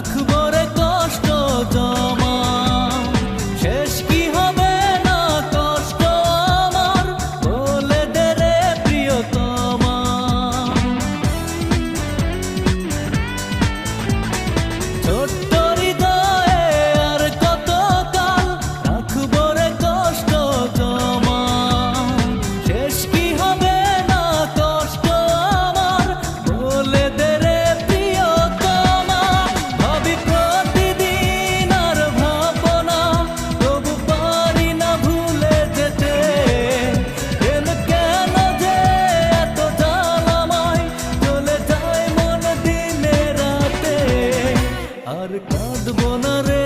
রাখবো রে কষ্ট জমা, শেষ কি হবে না কষ্ট আমার, বলে দে রে প্রিয়তমা। ছোট্ট হৃদয়ে আর কত কাল রাখবো রে কষ্ট জমা, শেষ কি হবে না কষ্ট আমার, বলে দে রে প্রিয়তমা। ভাবি প্রতিদিন আর ভাবনা, তবু পারি না ভুলে যেতে, কেন কেন যে এত জ্বালামায় চলে যায় মন দিনে রাতে, আর কাঁদবো না রে।